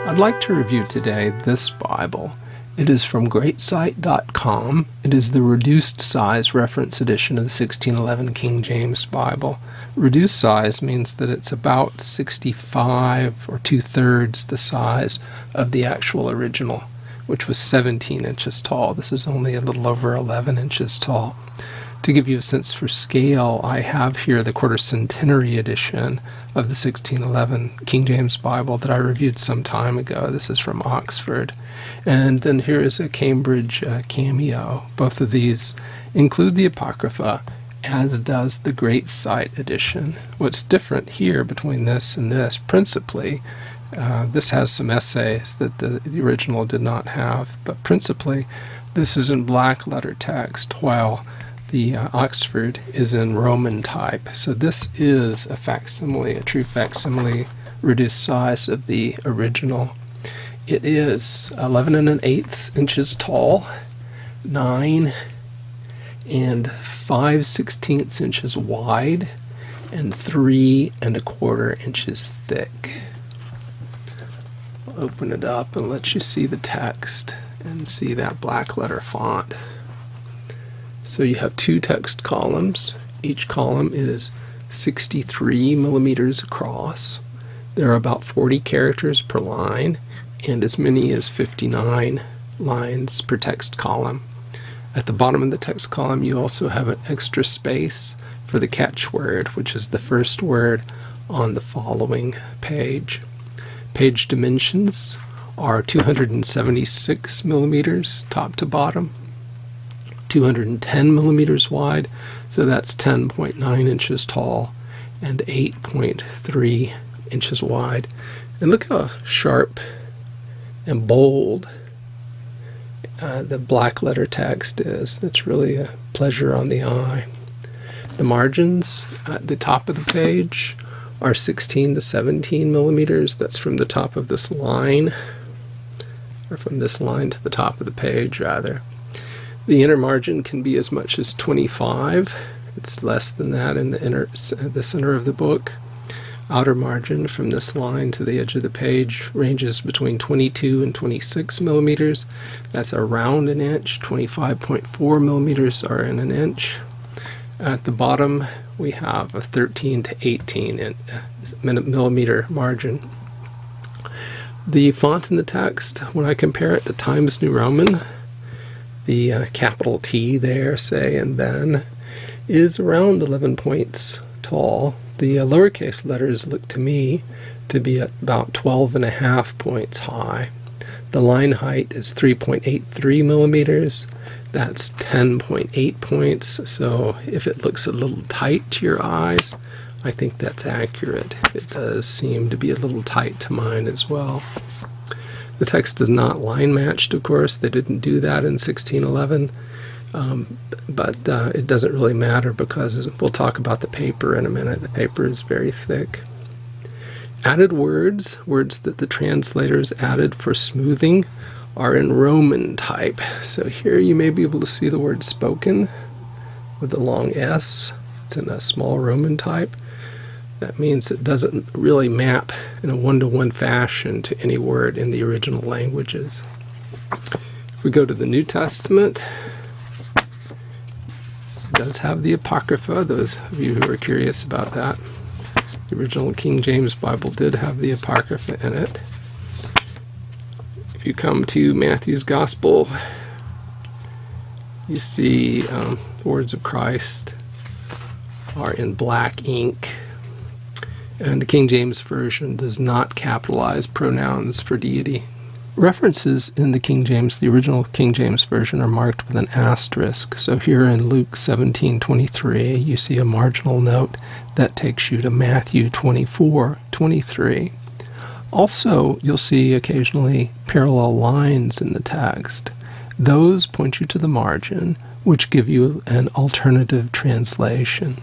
I'd like to review today this Bible. It is from Greatsite.com. It is the reduced size reference edition of the 1611 King James Bible. Reduced size means that it's about 65 or 2/3 the size of the actual original, which was 17 inches tall. This is only a little over 11 inches tall. To give you a sense for scale, I have here the Quartercentenary edition of the 1611 King James Bible that I reviewed some time ago. This is from Oxford. And then here is a Cambridge Cameo. Both of these include the Apocrypha, as does the Greatsite edition. What's different here between this and this, principally, this has some essays that the original did not have, but principally this is in black letter text, while the Oxford is in Roman type. So this is a facsimile, a true facsimile reduced size of the original. It is 11 1/8 inches tall, 9 5/16 inches wide, and 3 1/4 inches thick. I'll open it up and let you see the text and see that black letter font. So you have two text columns. Each column is 63 millimeters across. There are about 40 characters per line and as many as 59 lines per text column. At the bottom of the text column you also have an extra space for the catchword, which is the first word on the following page. Page dimensions are 276 millimeters top to bottom, 210 millimeters wide, so that's 10.9 inches tall, and 8.3 inches wide. And look how sharp and bold the black letter text is. That's really a pleasure on the eye. The margins at the top of the page are 16 to 17 millimeters. That's from the top of this line, or from this line to the top of the page, rather. The inner margin can be as much as 25. It's less than that in the center of the book. Outer margin from this line to the edge of the page ranges between 22 and 26 millimeters. That's around an inch. 25.4 millimeters are in an inch. At the bottom we have a 13 to 18 millimeter margin. The font in the text, when I compare it to Times New Roman, the capital T there, say, and then, is around 11 points tall. The lowercase letters look to me to be at about 12.5 points high. The line height is 3.83 millimeters. That's 10.8 points. So if it looks a little tight to your eyes, I think that's accurate. It does seem to be a little tight to mine as well. The text is not line matched, of course. They didn't do that in 1611, but it doesn't really matter because we'll talk about the paper in a minute. The paper is very thick. Added words that the translators added for smoothing, are in Roman type. So here you may be able to see the word spoken with a long S. It's in a small Roman type. That means it doesn't really map in a one-to-one fashion to any word in the original languages. If we go to the New Testament, it does have the Apocrypha, those of you who are curious about that. The original King James Bible did have the Apocrypha in it. If you come to Matthew's Gospel, you see the words of Christ are in black ink. And the King James Version does not capitalize pronouns for deity. References in the King James, the original King James Version, are marked with an asterisk. So here in Luke 17:23, you see a marginal note that takes you to Matthew 24:23. Also, you'll see occasionally parallel lines in the text. Those point you to the margin, which give you an alternative translation.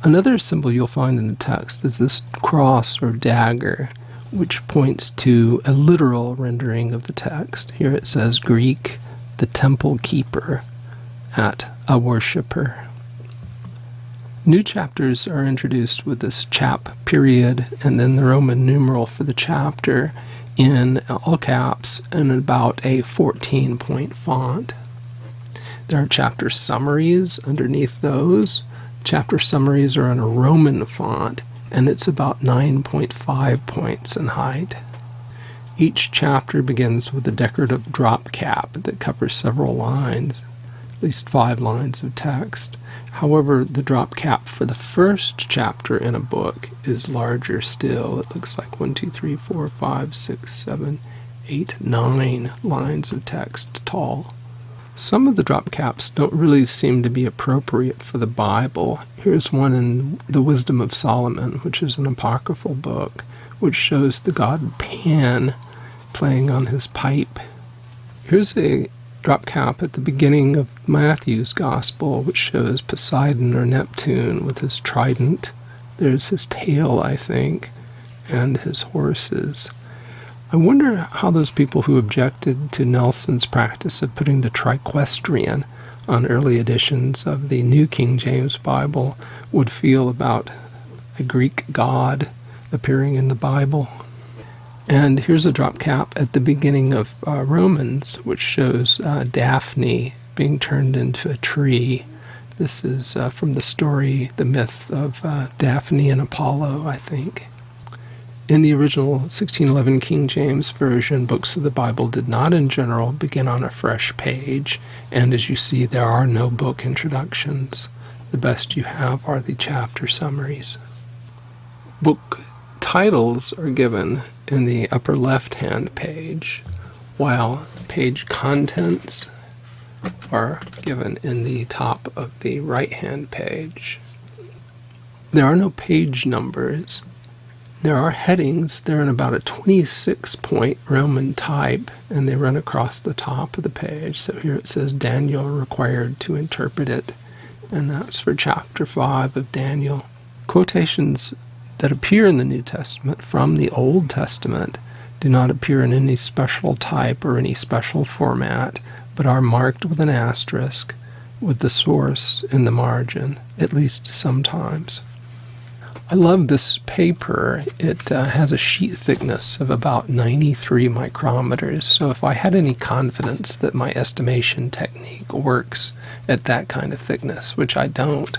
Another symbol you'll find in the text is this cross or dagger, which points to a literal rendering of the text. Here it says Greek, the temple keeper, at a worshipper. New chapters are introduced with this chap period and then the Roman numeral for the chapter in all caps and about a 14-point font. There are chapter summaries underneath those. Chapter summaries are in a Roman font, and it's about 9.5 points in height. Each chapter begins with a decorative drop cap that covers several lines, at least 5 lines of text. However, the drop cap for the first chapter in a book is larger still. It looks like 1, 2, 3, 4, 5, 6, 7, 8, 9 lines of text tall. Some of the drop caps don't really seem to be appropriate for the Bible. Here's one in the Wisdom of Solomon, which is an apocryphal book, which shows the god Pan playing on his pipe. Here's a drop cap at the beginning of Matthew's Gospel, which shows Poseidon or Neptune with his trident. There's his tail, I think, and his horses. I wonder how those people who objected to Nelson's practice of putting the triquestrian on early editions of the New King James Bible would feel about a Greek god appearing in the Bible. And here's a drop cap at the beginning of Romans, which shows Daphne being turned into a tree. This is from the story, the myth of Daphne and Apollo, I think. In the original 1611 King James Version, books of the Bible did not in general begin on a fresh page, and as you see, there are no book introductions. The best you have are the chapter summaries. Book titles are given in the upper left-hand page, while page contents are given in the top of the right-hand page. There are no page numbers. There are headings. They're in about a 26-point Roman type, and they run across the top of the page. So here it says Daniel required to interpret it, and that's for chapter 5 of Daniel. Quotations that appear in the New Testament from the Old Testament do not appear in any special type or any special format, but are marked with an asterisk with the source in the margin, at least sometimes. I love this paper. It has a sheet thickness of about 93 micrometers, so if I had any confidence that my estimation technique works at that kind of thickness, which I don't,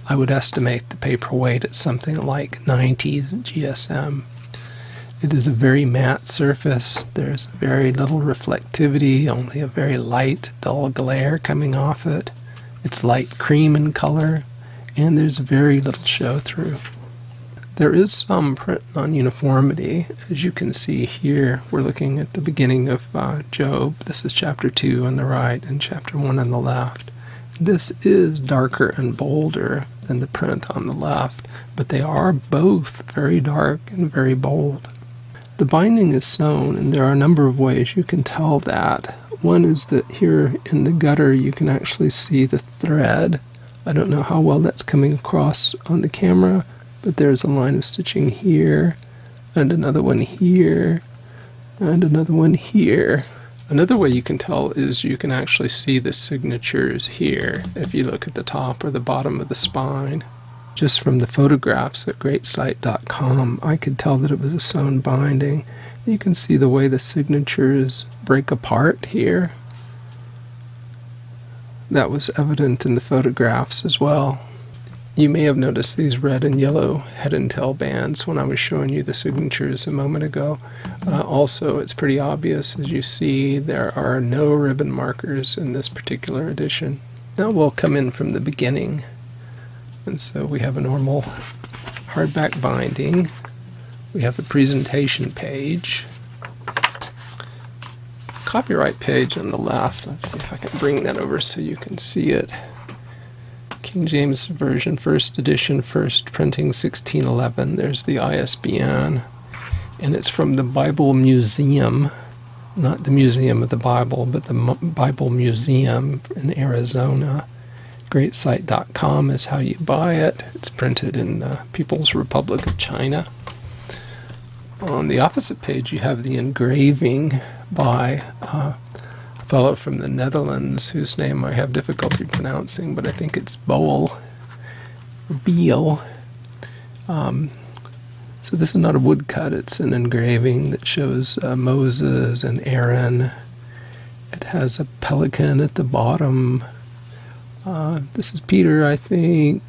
I would estimate the paper weight at something like 90 GSM. It is a very matte surface. There's very little reflectivity, only a very light, dull glare coming off it. It's light cream in color, and there's very little show-through. There is some print non-uniformity. As you can see here, we're looking at the beginning of Job. This is chapter 2 on the right and chapter 1 on the left. This is darker and bolder than the print on the left, but they are both very dark and very bold. The binding is sewn, and there are a number of ways you can tell that. One is that here in the gutter you can actually see the thread. I don't know how well that's coming across on the camera, but there's a line of stitching here, and another one here, and another one here. Another way you can tell is you can actually see the signatures here if you look at the top or the bottom of the spine. Just from the photographs at Greatsite.com, I could tell that it was a sewn binding. You can see the way the signatures break apart here. That was evident in the photographs as well. You may have noticed these red and yellow head and tail bands when I was showing you the signatures a moment ago. Also, it's pretty obvious, as you see, there are no ribbon markers in this particular edition. Now we'll come in from the beginning. And so we have a normal hardback binding. We have the presentation page. Copyright page on the left. Let's see if I can bring that over so you can see it. King James Version, first edition, first printing, 1611. There's the ISBN, and it's from the Bible Museum, not the Museum of the Bible, but the Bible Museum in Arizona. Greatsite.com is how you buy it. It's printed in the People's Republic of China. On the opposite page, you have the engraving by a fellow from the Netherlands, whose name I have difficulty pronouncing, but I think it's Boel. Beale. So this is not a woodcut, it's an engraving that shows Moses and Aaron. It has a pelican at the bottom. This is Peter, I think.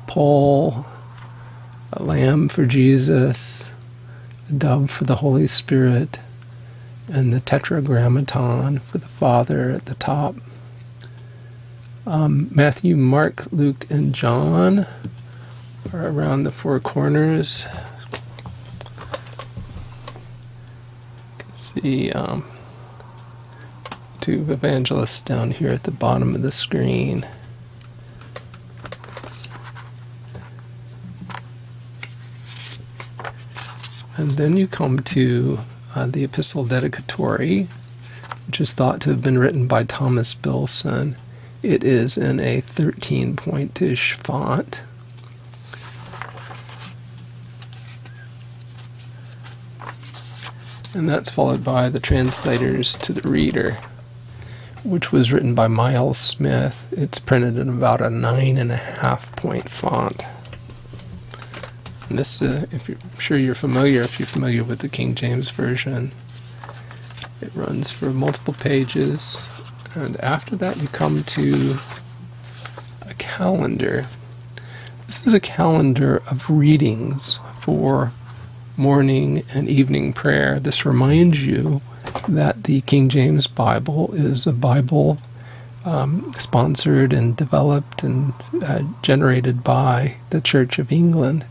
Paul, a lamb for Jesus, a dove for the Holy Spirit, and the tetragrammaton for the Father at the top. Matthew, Mark, Luke, and John are around the four corners. You can see two evangelists down here at the bottom of the screen. And then you come to the epistle dedicatory, which is thought to have been written by Thomas Bilson. It is in a 13-point-ish font. And that's followed by the translators to the reader, which was written by Miles Smith. It's printed in about a 9.5-point font. And this, if you're sure you're familiar, if you're familiar with the King James Version, it runs for multiple pages. And after that, you come to a calendar. This is a calendar of readings for morning and evening prayer. This reminds you that the King James Bible is a Bible sponsored and developed and generated by the Church of England.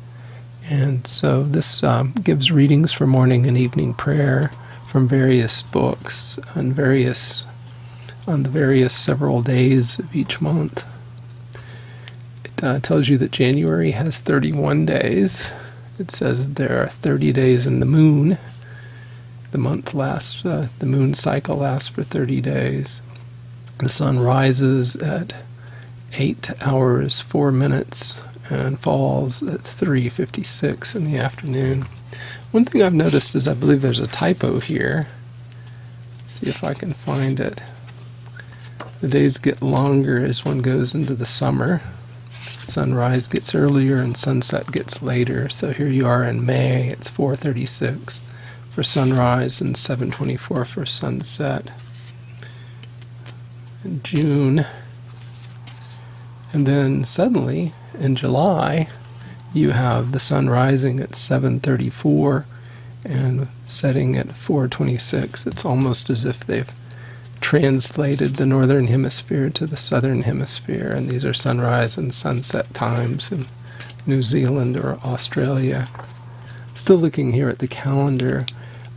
And so this gives readings for morning and evening prayer from various books on the various several days of each month. It tells you that January has 31 days. It says there are 30 days in the moon. The moon cycle lasts for 30 days. The sun rises at 8 hours, 4 minutes, and falls at 3:56 in the afternoon. One thing I've noticed is I believe there's a typo here. Let's see if I can find it. The days get longer as one goes into the summer. Sunrise gets earlier and sunset gets later. So here you are in May, it's 4:36 for sunrise and 7:24 for sunset. In June, and then suddenly in July, you have the sun rising at 7:34 and setting at 4:26. It's almost as if they've translated the northern hemisphere to the southern hemisphere, and these are sunrise and sunset times in New Zealand or Australia. Still looking here at the calendar,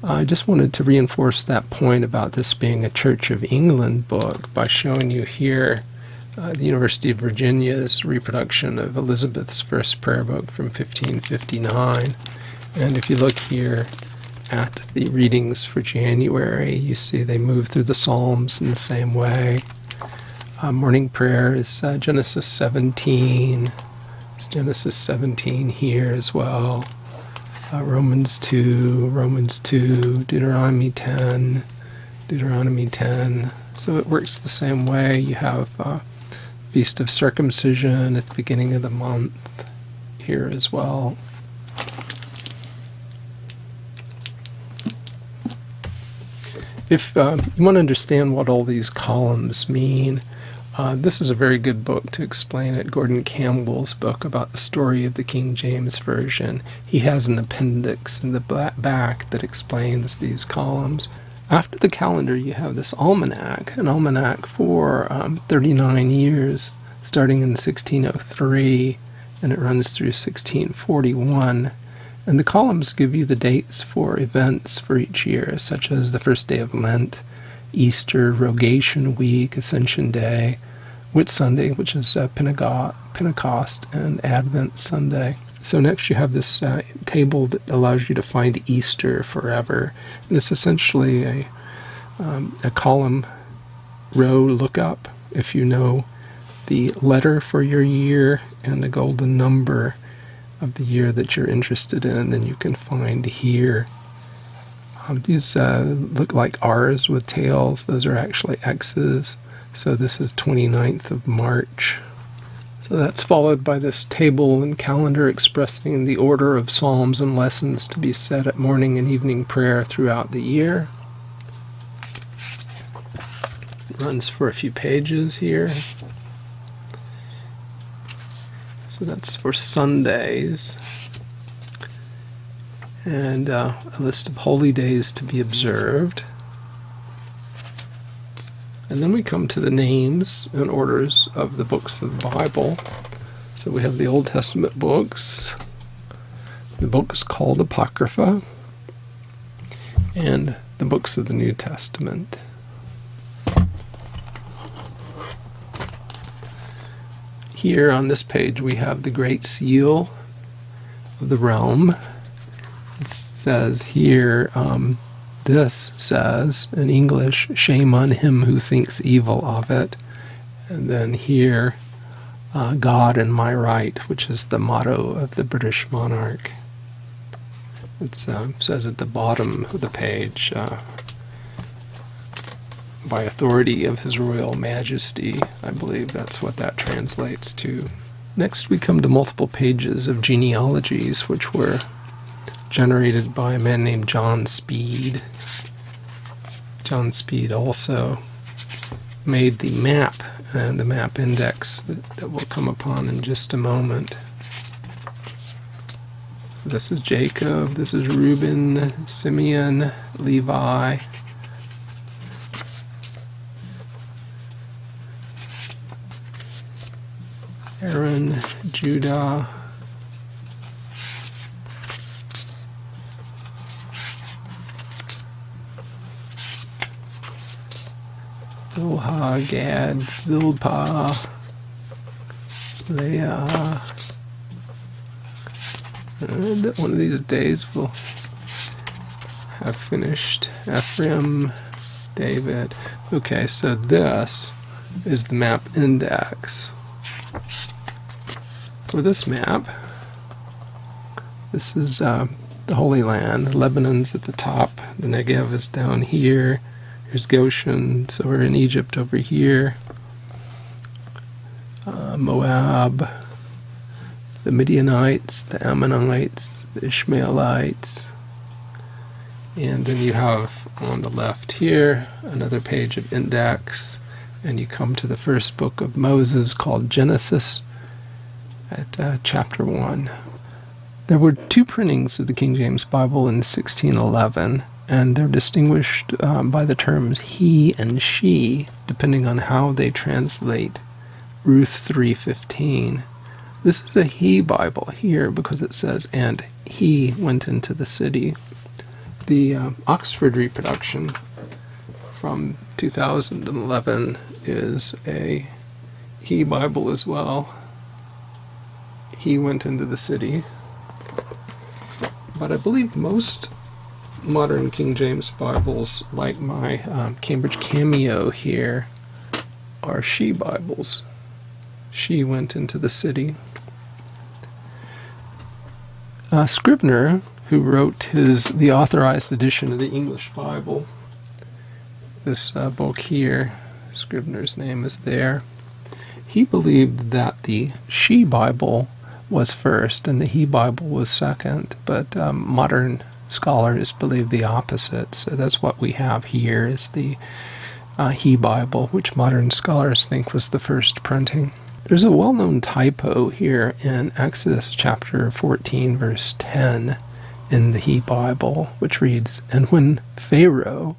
I just wanted to reinforce that point about this being a Church of England book by showing you here the University of Virginia's reproduction of Elizabeth's first prayer book from 1559. And if you look here at the readings for January, you see they move through the Psalms in the same way. Morning prayer is Genesis 17. It's Genesis 17 here as well. Romans 2, Deuteronomy 10. So it works the same way. You have Feast of Circumcision at the beginning of the month here as well. If you want to understand what all these columns mean, this is a very good book to explain it. Gordon Campbell's book about the story of the King James Version. He has an appendix in the back that explains these columns. After the calendar, you have this almanac, an almanac for 39 years, starting in 1603, and it runs through 1641. And the columns give you the dates for events for each year, such as the first day of Lent, Easter, Rogation Week, Ascension Day, Whit Sunday, which is Pentecost, and Advent Sunday. So next you have this table that allows you to find Easter forever. And it's essentially a column row lookup. If you know the letter for your year and the golden number of the year that you're interested in, then you can find here. These look like R's with tails. Those are actually X's. So this is 29th of March. So that's followed by this table and calendar expressing the order of psalms and lessons to be said at morning and evening prayer throughout the year. It runs for a few pages here. So that's for Sundays. And a list of holy days to be observed. And then we come to the names and orders of the books of the Bible. So we have the Old Testament books, the books called Apocrypha, and the books of the New Testament. Here on this page we have the Great Seal of the realm. It says here, this says, in English, shame on him who thinks evil of it. And then here, God and my right, which is the motto of the British monarch. It says at the bottom of the page, by authority of His Royal Majesty. I believe that's what that translates to. Next we come to multiple pages of genealogies, which were generated by a man named John Speed. John Speed also made the map and the map index that we'll come upon in just a moment. This is Jacob, this is Reuben, Simeon, Levi, Aaron, Judah, Bilhah, Gad, Zilpah, Leah. And one of these days we'll have finished Ephraim, David. Okay, so this is the map index. For this map, this is the Holy Land. Lebanon's at the top, the Negev is down here. Here's Goshen, so we're in Egypt over here. Moab, the Midianites, the Ammonites, the Ishmaelites. And then you have on the left here another page of index, and you come to the first book of Moses called Genesis at chapter 1. There were two printings of the King James Bible in 1611, and they're distinguished by the terms he and she, depending on how they translate Ruth 3:15. This is a he Bible here because it says, and he went into the city. The Oxford reproduction from 2011 is a he Bible as well. He went into the city. But I believe most modern King James Bibles, like my Cambridge Cameo here, are she Bibles. She went into the city. Scrivener, who wrote the authorized edition of the English Bible, this book here, Scrivener's name is there, he believed that the she Bible was first and the he Bible was second, but modern scholars believe the opposite. So that's what we have here is the he Bible, which modern scholars think was the first printing. There's a well-known typo here in Exodus chapter 14, verse 10 in the he Bible, which reads, and when Pharaoh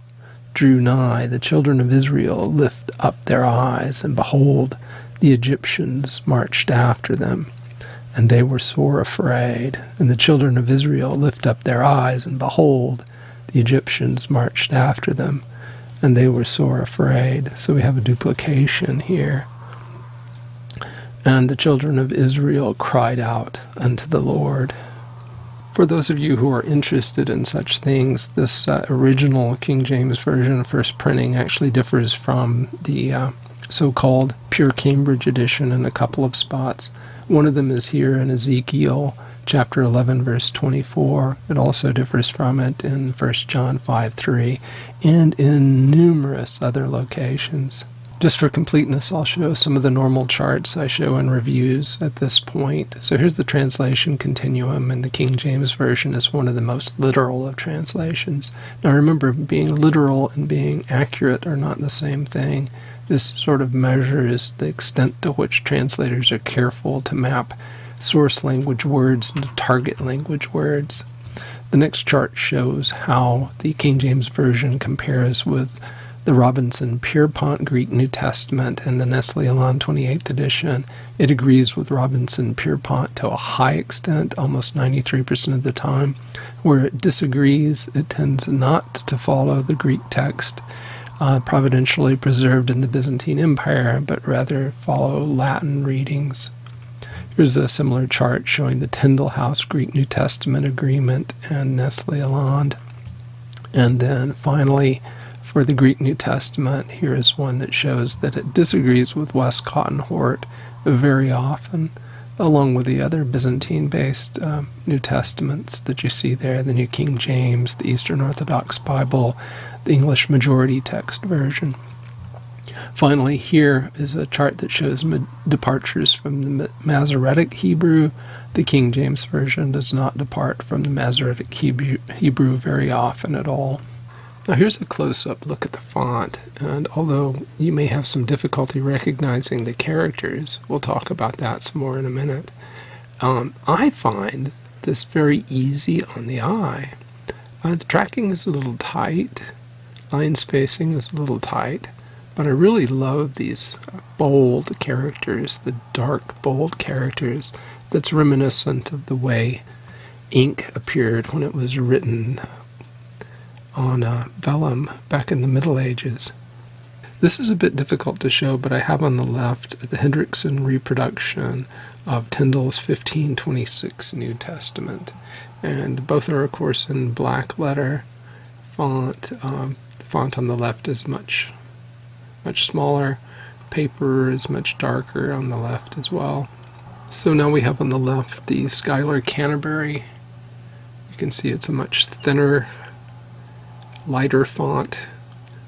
drew nigh, the children of Israel lift up their eyes, and behold, the Egyptians marched after them. And they were sore afraid. And the children of Israel lift up their eyes, and behold, the Egyptians marched after them. And they were sore afraid. So we have a duplication here. And the children of Israel cried out unto the Lord. For those of you who are interested in such things, this original King James Version first printing actually differs from the so-called pure Cambridge edition in a couple of spots. One of them is here in Ezekiel chapter 11, verse 24. It also differs from it in 1 John 5:3, and in numerous other locations. Just for completeness, I'll show some of the normal charts I show in reviews at this point. So here's the translation continuum, and the King James Version is one of the most literal of translations. Now remember, being literal and being accurate are not the same thing. This sort of measures the extent to which translators are careful to map source language words into target language words. The next chart shows how the King James Version compares with the Robinson-Pierpont Greek New Testament and the Nestle-Aland 28th edition. It agrees with Robinson-Pierpont to a high extent, almost 93% of the time. Where it disagrees, it tends not to follow the Greek text providentially preserved in the Byzantine Empire, but rather follow Latin readings. Here's a similar chart showing the Tyndale House Greek New Testament agreement and Nestle-Aland. And then finally, for the Greek New Testament, here is one that shows that it disagrees with Westcott and Hort very often, along with the other Byzantine-based New Testaments that you see there, the New King James, the Eastern Orthodox Bible, the English Majority Text Version. Finally, here is a chart that shows departures from the Masoretic Hebrew. The King James Version does not depart from the Masoretic Hebrew very often at all. Now here's a close-up look at the font, and although you may have some difficulty recognizing the characters, we'll talk about that some more in a minute, I find this very easy on the eye. The tracking is a little tight, line spacing is a little tight, but I really love these bold characters, the dark, bold characters that's reminiscent of the way ink appeared when it was written on vellum back in the Middle Ages. This is a bit difficult to show, but I have on the left the Hendrickson reproduction of Tyndale's 1526 New Testament. And both are, of course, in blackletter font. The font on the left is much smaller. Paper is much darker on the left as well. So now we have on the left the Schuyler Canterbury. You can see it's a much thinner, lighter font.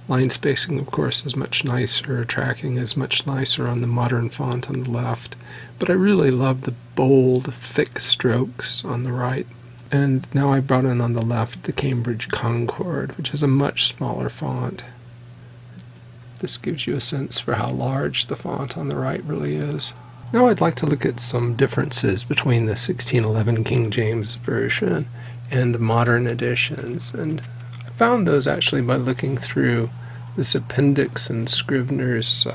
Line spacing, of course, is much nicer. Tracking is much nicer on the modern font on the left. But I really love the bold, thick strokes on the right. And now I brought in on the left the Cambridge Concord, which is a much smaller font. This gives you a sense for how large the font on the right really is. Now I'd like to look at some differences between the 1611 King James Version and modern editions. And found those actually by looking through this appendix in Scrivener's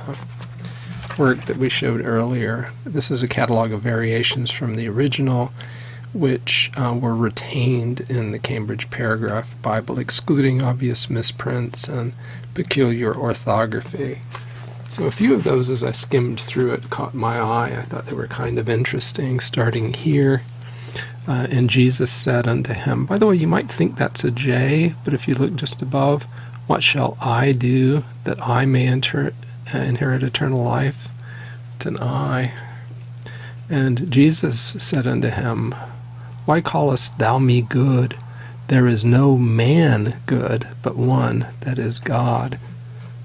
work that we showed earlier. This is a catalog of variations from the original, which were retained in the Cambridge Paragraph Bible, excluding obvious misprints and peculiar orthography. So a few of those, as I skimmed through it, caught my eye. I thought they were kind of interesting, starting here. And Jesus said unto him, by the way, you might think that's a J, but if you look just above, what shall I do that I may inherit eternal life? It's an I. And Jesus said unto him, why callest thou me good? There is no man good, but one, that is God.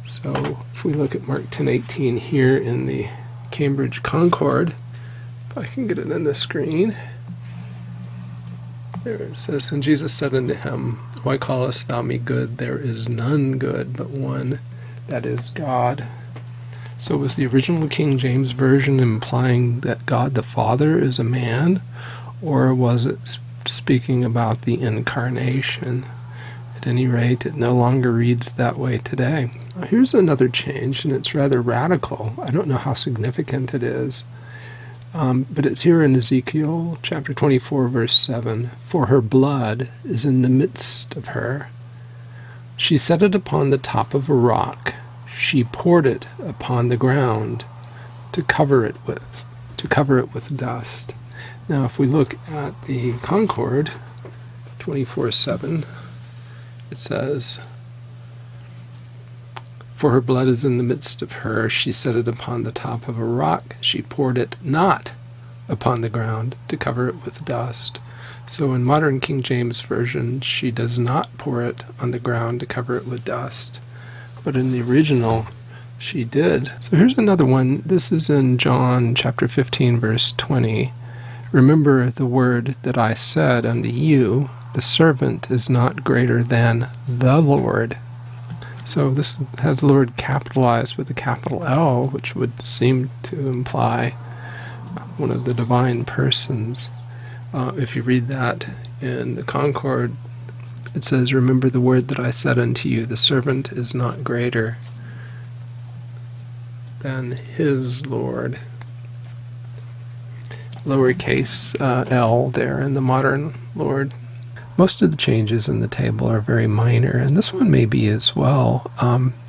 So if we look at Mark 10:18 here in the Cambridge Concord, if I can get it on the screen, there it says, and Jesus said unto him, why callest thou me good? There is none good, but one, that is God. So was the original King James Version implying that God the Father is a man, or was it speaking about the incarnation? At any rate, it no longer reads that way today. Now, here's another change, and it's rather radical. I don't know how significant it is. But it's here in Ezekiel chapter 24, verse 7. For her blood is in the midst of her. She set it upon the top of a rock. She poured it upon the ground to cover it with dust. Now, if we look at the Concord 24:7, it says, for her blood is in the midst of her. She set it upon the top of a rock. She poured it not upon the ground to cover it with dust. So in modern King James Version, she does not pour it on the ground to cover it with dust. But in the original, She did. So here's another one. This is in John chapter 15, verse 20. Remember the word that I said unto you, the servant is not greater than the Lord. So this has the Lord capitalized with a capital L, which would seem to imply one of the divine persons. If you read that in the Concord, it says, remember the word that I said unto you, the servant is not greater than his Lord. Lowercase l there in the modern Lord. Most of the changes in the table are very minor, and this one may be as well.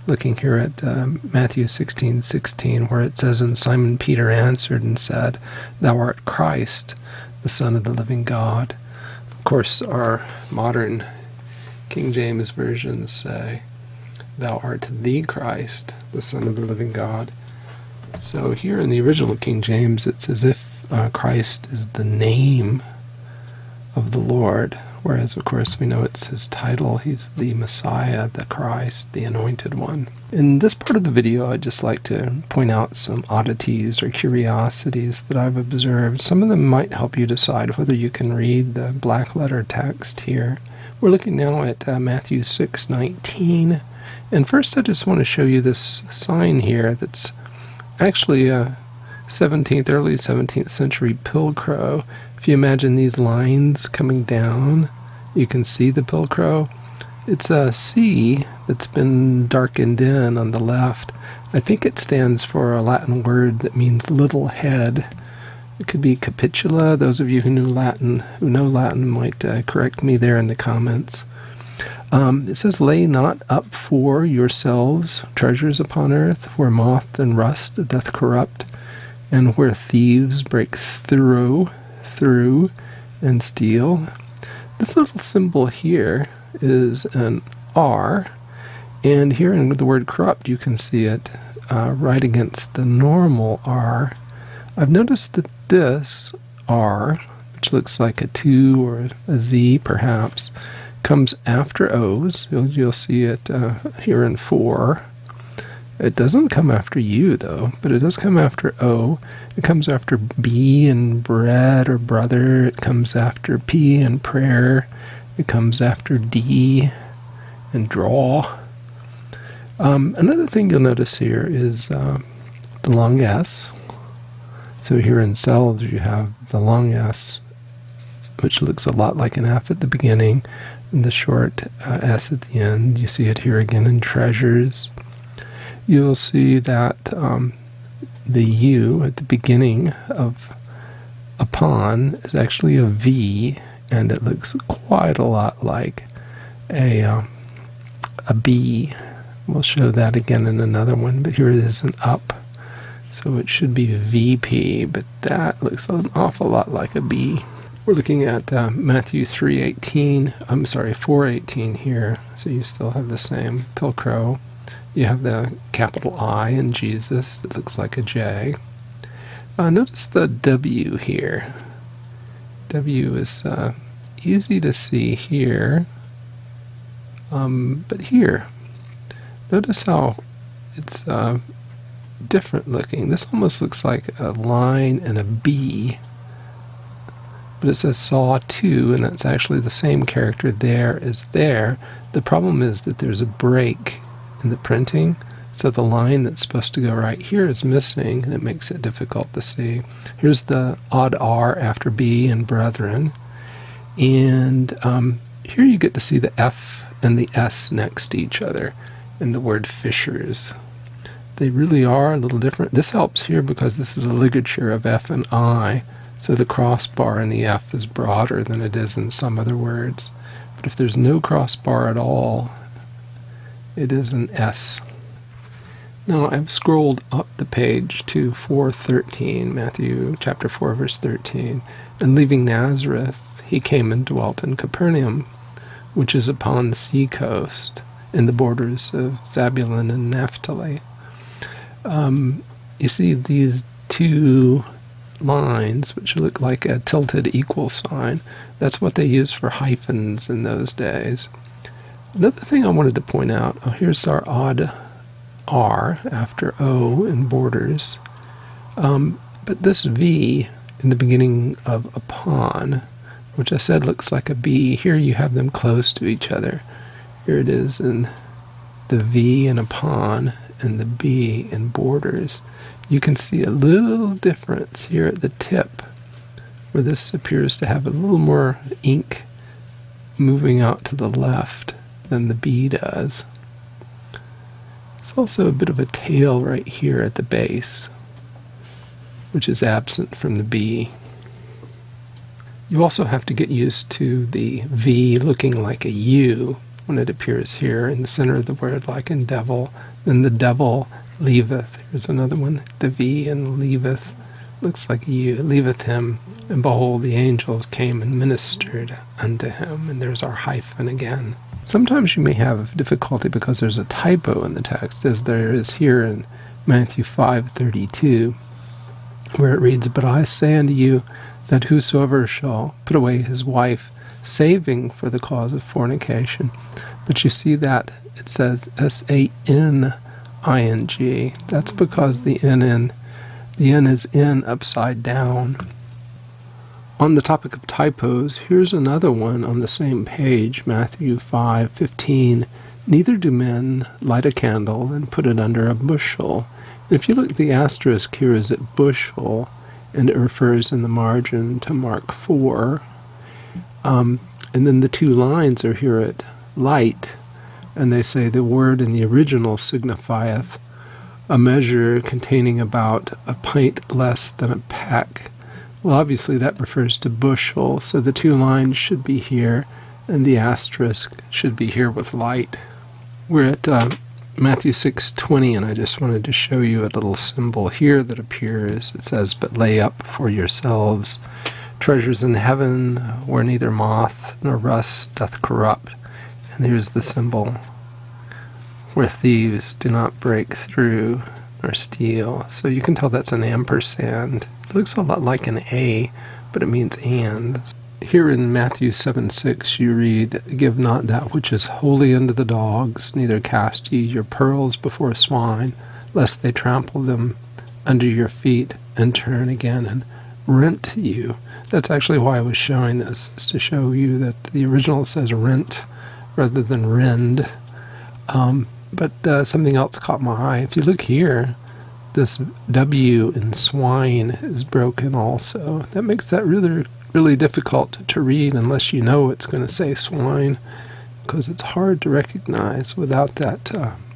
Looking here at Matthew 16:16, where it says, and Simon Peter answered and said, Thou art Christ, the Son of the living God. Of course, our modern King James versions say, Thou art the Christ, the Son of the living God. So here in the original King James, it's as if Christ is the name of the Lord, whereas, of course, we know it's his title. He's the Messiah, the Christ, the Anointed One. In this part of the video, I'd just like to point out some oddities or curiosities that I've observed. Some of them might help you decide whether you can read the black letter text here. We're looking now at Matthew 6:19. And first, I just want to show you this sign here that's actually a early 17th century pilcrow. If you imagine these lines coming down, you can see the pilcrow. It's a C that's been darkened in on the left. I think it stands for a Latin word that means little head. It could be capitula. Those of you who know Latin might correct me there in the comments. It says, lay not up for yourselves treasures upon earth, where moth and rust doth corrupt, and where thieves break through and steal. This little symbol here is an R, and here in the word corrupt you can see it right against the normal R. I've noticed that this R, which looks like a 2 or a Z perhaps, comes after O's. You'll see it here in 4. It doesn't come after U, though, but it does come after O. It comes after B in bread or brother. It comes after P in prayer. It comes after D in draw. Another thing you'll notice here is the long S. So here in selves you have the long S, which looks a lot like an F at the beginning, and the short S at the end. You see it here again in treasures. You'll see that the U at the beginning of upon is actually a V, and it looks quite a lot like a B. We'll show that again in another one, but here it is an up. So it should be VP, but that looks an awful lot like a B. We're looking at Matthew 4:18 here, so you still have the same pilcrow. You have the capital I in Jesus that looks like a J. Notice the W here. W is easy to see here, but here, notice how it's different looking. This almost looks like a line and a B, but it says saw 2, and that's actually the same character there as there. The problem is that there's a break in the printing, so the line that's supposed to go right here is missing, and it makes it difficult to see. Here's the odd R after B in brethren, and here you get to see the F and the S next to each other in the word fishers. They really are a little different. This helps here because this is a ligature of F and I, so the crossbar in the F is broader than it is in some other words. But if there's no crossbar at all, it is an S. Now I've scrolled up the page to 4:13, Matthew chapter 4, verse 13. And leaving Nazareth, he came and dwelt in Capernaum, which is upon the sea coast, in the borders of Zebulun and Naphtali. You see these two lines, which look like a tilted equal sign. That's what they used for hyphens in those days. Another thing I wanted to point out, here's our odd R after O in borders. But this V in the beginning of upon, which I said looks like a B, here you have them close to each other. Here it is in the V in upon and the B in borders. You can see a little difference here at the tip, where this appears to have a little more ink moving out to the left than the B does. There's also a bit of a tail right here at the base, which is absent from the B. You also have to get used to the V looking like a U when it appears here in the center of the word, like in devil. Then the devil leaveth. Here's another one. The V in leaveth looks like a U. Leaveth him, and behold, the angels came and ministered unto him. And there's our hyphen again. Sometimes you may have difficulty because there's a typo in the text, as there is here in Matthew 5:32, where it reads, "But I say unto you, that whosoever shall put away his wife, saving for the cause of fornication." But you see that it says S-A-N-I-N-G. That's because the N is in upside down. On the topic of typos, here's another one on the same page, Matthew 5:15. "Neither do men light a candle and put it under a bushel." And if you look at the asterisk here is at bushel, and it refers in the margin to Mark 4. And then the two lines are here at light, and they say the word in the original signifieth a measure containing about a pint less than a peck. Well, obviously that refers to bushel, so the two lines should be here, and the asterisk should be here with light. We're at Matthew 6:20, and I just wanted to show you a little symbol here that appears. It says, "But lay up for yourselves treasures in heaven, where neither moth nor rust doth corrupt." And here's the symbol, "where thieves do not break through nor steal." So you can tell that's an ampersand. It looks a lot like an A, but it means and. Here in Matthew 7:6 you read, "Give not that which is holy unto the dogs, neither cast ye your pearls before swine, lest they trample them under your feet, and turn again and rent you." That's actually why I was showing this, is to show you that the original says rent rather than rend. But something else caught my eye. If you look here, this W in swine is broken also. That makes that really difficult to read unless you know it's going to say swine, because it's hard to recognize without that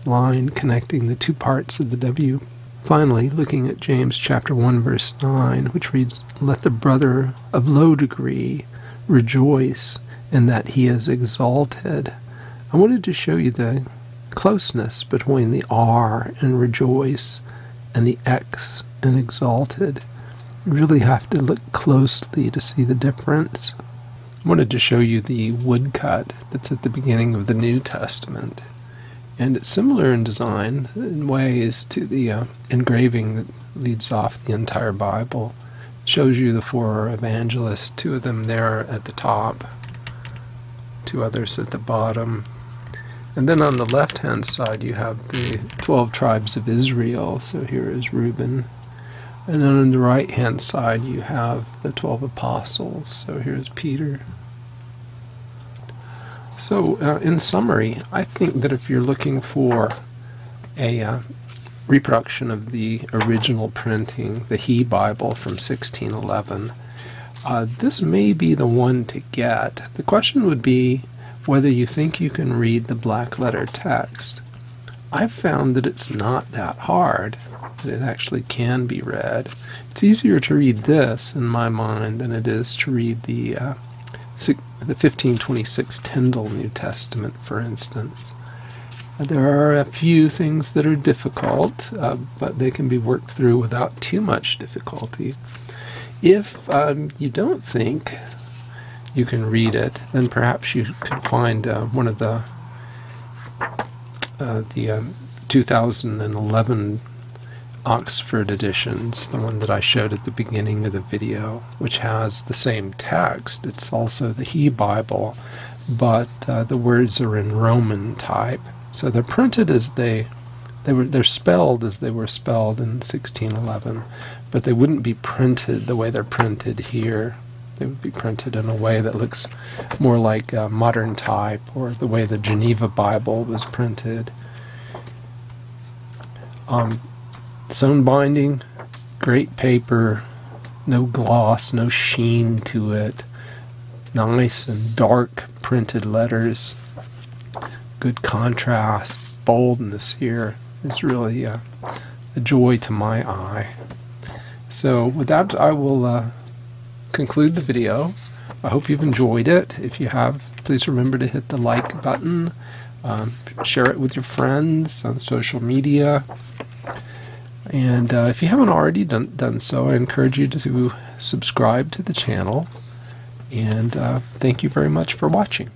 line connecting the two parts of the W. Finally, looking at James chapter 1 verse 9, which reads, "Let the brother of low degree rejoice in that he is exalted." I wanted to show you the closeness between the R in rejoice and the X in exalted. You really have to look closely to see the difference. I wanted to show you the woodcut that's at the beginning of the New Testament. And it's similar in design in ways to the engraving that leads off the entire Bible. It shows you the four evangelists, two of them there at the top, two others at the bottom. And then on the left-hand side you have the 12 tribes of Israel. So here is Reuben. And then on the right-hand side you have the 12 apostles. So here's Peter. So in summary, I think that if you're looking for a reproduction of the original printing, the He Bible from 1611, this may be the one to get. The question would be whether you think you can read the black letter text. I've found that it's not that hard, that it actually can be read. It's easier to read this, in my mind, than it is to read the 1526 Tyndale New Testament, for instance. There are a few things that are difficult, but they can be worked through without too much difficulty. If you don't think you can read it, then perhaps you could find one of the 2011 Oxford editions, the one that I showed at the beginning of the video, which has the same text. It's also the He Bible, but the words are in Roman type. So they're printed as they they're spelled as they were spelled in 1611, but they wouldn't be printed the way they're printed here. They would be printed in a way that looks more like modern type, or the way the Geneva Bible was printed. Sewn binding, great paper, no gloss, no sheen to it. Nice and dark printed letters. Good contrast, boldness here. It's really a joy to my eye. So with that, I will conclude the video. I hope you've enjoyed it. If you have, please remember to hit the like button. Share it with your friends on social media. And if you haven't already done so, I encourage you to subscribe to the channel. And thank you very much for watching.